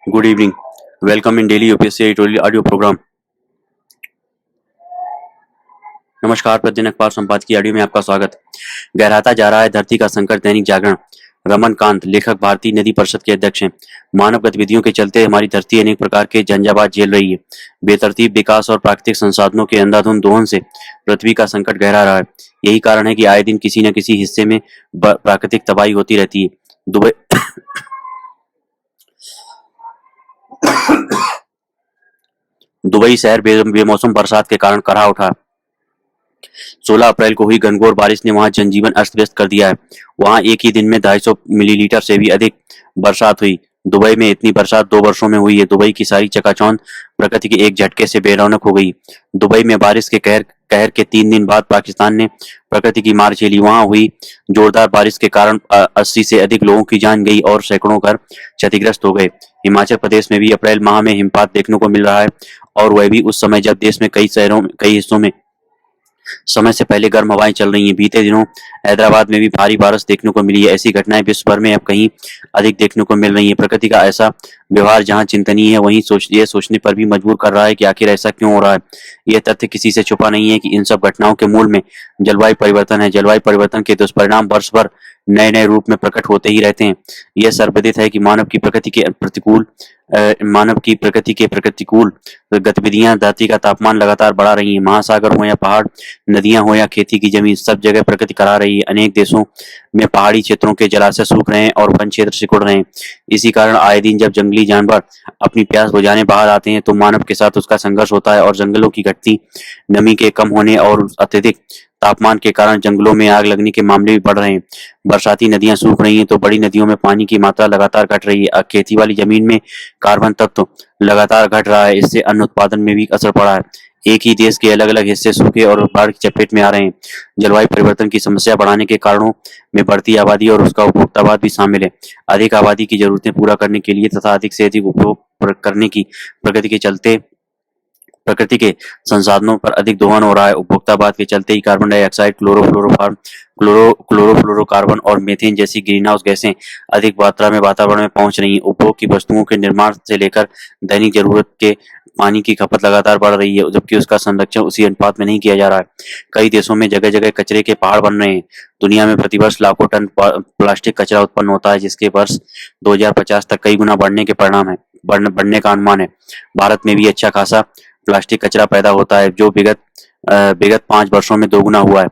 Good evening. Welcome in daily UPSC editorial audio programme. नमस्कार, प्रतिदिन अखबार संपादकीय ऑडियो में आपका स्वागत। गहराता जा रहा है धरती का संकट, दैनिक जागरण। रमनकांत, लेखक, भारतीय नदी परिषद के अध्यक्ष हैं। मानव गतिविधियों के चलते हमारी धरती अनेक प्रकार के झंझावात झेल रही है। बेतरतीब विकास और प्राकृतिक संसाधनों के अंधाधुंध दोहन से पृथ्वी का संकट गहरा रहा है। यही कारण है कि आए दिन किसी न किसी हिस्से में प्राकृतिक तबाही होती रहती है। दुबई दुबई शहर बेमौसम बरसात के कारण कराह उठा। 16 अप्रैल को हुई घनघोर बारिश ने वहां जनजीवन अस्त व्यस्त कर दिया है। वहां एक ही दिन में 250 मिलीलीटर से भी अधिक बरसात हुई। दुबई में इतनी बरसात 2 वर्षों में हुई है। दुबई की सारी चकाचौंध प्रकृति के एक झटके से बेरौनक हो गई। दुबई में बारिश के कहर कहर के 3 दिन बाद पाकिस्तान ने प्रकृति की मार झेली। वहां हुई जोरदार बारिश के कारण 80 से अधिक लोगों की जान गई और सैकड़ों घर क्षतिग्रस्त हो गए। हिमाचल प्रदेश में भी अप्रैल माह में हिमपात देखने को मिल रहा है, और वह भी उस समय जब देश में कई हिस्सों में समय से पहले गर्म हवाएं चल रही हैं। बीते दिनों हैदराबाद में भी भारी बारिश देखने को मिली है। ऐसी घटनाएं विश्व भर में अब कहीं अधिक देखने को मिल रही हैं। प्रकृति का ऐसा व्यवहार जहां चिंतनीय है, वहीं ये सोचने पर भी मजबूर कर रहा है कि आखिर ऐसा क्यों हो रहा है। यह तथ्य किसी से छुपा नहीं है कि इन सब घटनाओं के मूल में जलवायु परिवर्तन है। जलवायु परिवर्तन के दुष्परिणाम वर्ष भर नए नए रूप में प्रकट होते ही रहते हैं। यह सर्वविदित है कि मानव की प्रकृति के प्रतिकूल गतिविधियां धरती का तापमान लगातार बढ़ा रही हैं। महासागर हो या पहाड़, नदियां हो या खेती की जमीन, सब जगह प्रकृति करा रही है। अनेक देशों में पहाड़ी क्षेत्रों के जलाशय सूख रहे हैं और वन क्षेत्र सिकुड़ रहे हैं। इसी कारण आए दिन जब जंगली जानवर अपनी प्यास बुझाने बाहर आते हैं तो मानव के साथ उसका संघर्ष होता है, और जंगलों की घटती नमी के कम होने और अत्यधिक तापमान के कारण जंगलों में आग लगने के मामले भी बढ़ रहे हैं। बरसाती नदियां सूख रही हैं तो बड़ी नदियों में पानी की मात्रा लगातार घट रही है। खेती वाली जमीन में कार्बन तत्व लगातार घट रहा है। इससे अन्न उत्पादन में भी असर पड़ा है। एक ही देश के अलग अलग हिस्से सूखे और बाढ़ की चपेट में आ रहे हैं। जलवायु परिवर्तन की समस्या बढ़ाने के कारणों में बढ़ती आबादी और उसका उपभोक्तावाद भी शामिल है। अधिक आबादी की जरूरतें पूरा करने के लिए तथा अधिक से अधिक उपयोग करने की प्रकृति के संसाधनों पर अधिक दोहन हो रहा है। उपभोक्तावाद के चलते ही कार्बन डाइऑक्साइड, क्लोरोफ्लोरोकार्बन और मीथेन जैसी ग्रीन हाउस गैसें अधिक मात्रा में वातावरण में पहुंच रही हैं। उपभोग की वस्तुओं के निर्माण से लेकर दैनिक जरूरत के पानी की खपत लगातार बढ़ रही है, जबकि उसका संरक्षण उसी अनुपात में नहीं किया जा रहा है। कई देशों में जगह जगह कचरे के पहाड़ बन रहे हैं। दुनिया में प्रतिवर्ष लाखों टन प्लास्टिक कचरा उत्पन्न होता है, जिसके वर्ष 2050 तक कई गुना बढ़ने का अनुमान है। भारत में भी अच्छा खासा प्लास्टिक कचरा पैदा होता है, जो विगत 5 वर्षों में दोगुना हुआ है।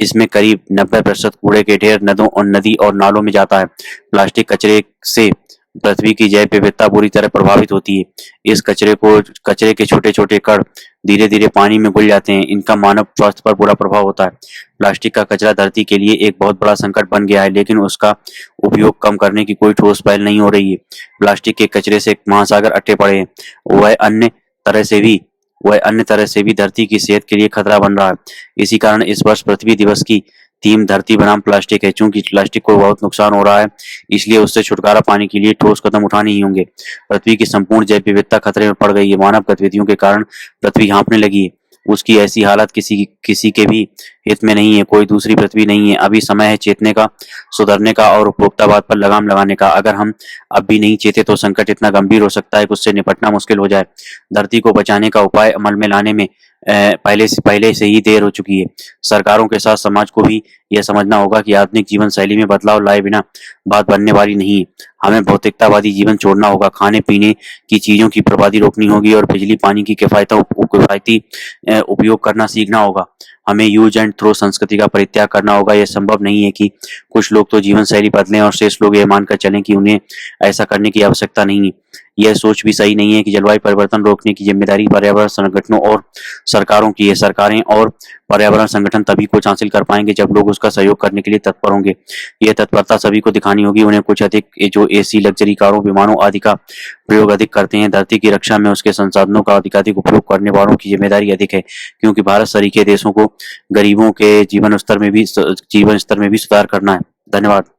इसमें करीब 90% कूड़े के ढेर नदी और नालों में जाता है। प्लास्टिक कचरे से पृथ्वी की जैव विविधता बुरी तरह प्रभावित होती है। इस कचरे के छोटे छोटे कण धीरे धीरे पानी में घुल जाते हैं। इनका मानव स्वास्थ्य पर बुरा प्रभाव होता है। प्लास्टिक का कचरा धरती के लिए एक बहुत बड़ा संकट बन गया है, लेकिन उसका उपयोग कम करने की कोई ठोस पहल नहीं हो रही है। प्लास्टिक के कचरे से महासागर अट्टे पड़े हैं। वह अन्य तरह से भी धरती की सेहत के लिए खतरा बन रहा है। इसी कारण इस वर्ष पृथ्वी दिवस की थीम धरती बनाम प्लास्टिक है। चूंकि प्लास्टिक को बहुत नुकसान हो रहा है, इसलिए उससे छुटकारा पाने के लिए ठोस कदम उठाने ही होंगे। पृथ्वी की संपूर्ण जैव विविधता खतरे में पड़ गई है। मानव गतिविधियों के कारण पृथ्वी हाँफने लगी है। उसकी ऐसी हालत किसी के भी हित में नहीं है। कोई दूसरी पृथ्वी नहीं है। अभी समय है चेतने का, सुधरने का और उपभोक्तावाद पर लगाम लगाने का। अगर हम अब भी नहीं चेते तो संकट इतना गंभीर हो सकता है कि उससे निपटना मुश्किल हो जाए। धरती को बचाने का उपाय अमल में लाने में पहले से ही देर हो चुकी है। सरकारों के साथ समाज को भी यह समझना होगा कि आधुनिक जीवन शैली में बदलाव लाए बिना बात बनने वाली नहीं है। हमें भौतिकतावादी जीवन छोड़ना होगा, खाने पीने की चीजों की बर्बादी रोकनी होगी और बिजली पानी की किफायती उपयोग करना सीखना होगा। हमें यूज एंड थ्रो संस्कृति का परित्याग करना होगा। यह संभव नहीं है कि कुछ लोग तो जीवन शैली बदलें और शेष लोग यह मानकर चलें कि उन्हें ऐसा करने की आवश्यकता नहीं है। यह सोच भी सही नहीं है कि जलवायु परिवर्तन रोकने की जिम्मेदारी पर्यावरण संगठनों और सरकारों की है। सरकारें और पर्यावरण संगठन तभी कुछ हासिल कर पाएंगे जब लोग उसका सहयोग करने के लिए तत्पर होंगे। यह तत्परता सभी को दिखानी होगी। उन्हें कुछ अधिक जो एसी, लग्जरी कारों, विमानों आदि का प्रयोग अधिक करते हैं, धरती की रक्षा में उसके संसाधनों का अधिकाधिक उपयोग करने वालों की जिम्मेदारी अधिक है, क्योंकि भारत सरीखे देशों को गरीबों के जीवन स्तर में भी सुधार करना है। धन्यवाद।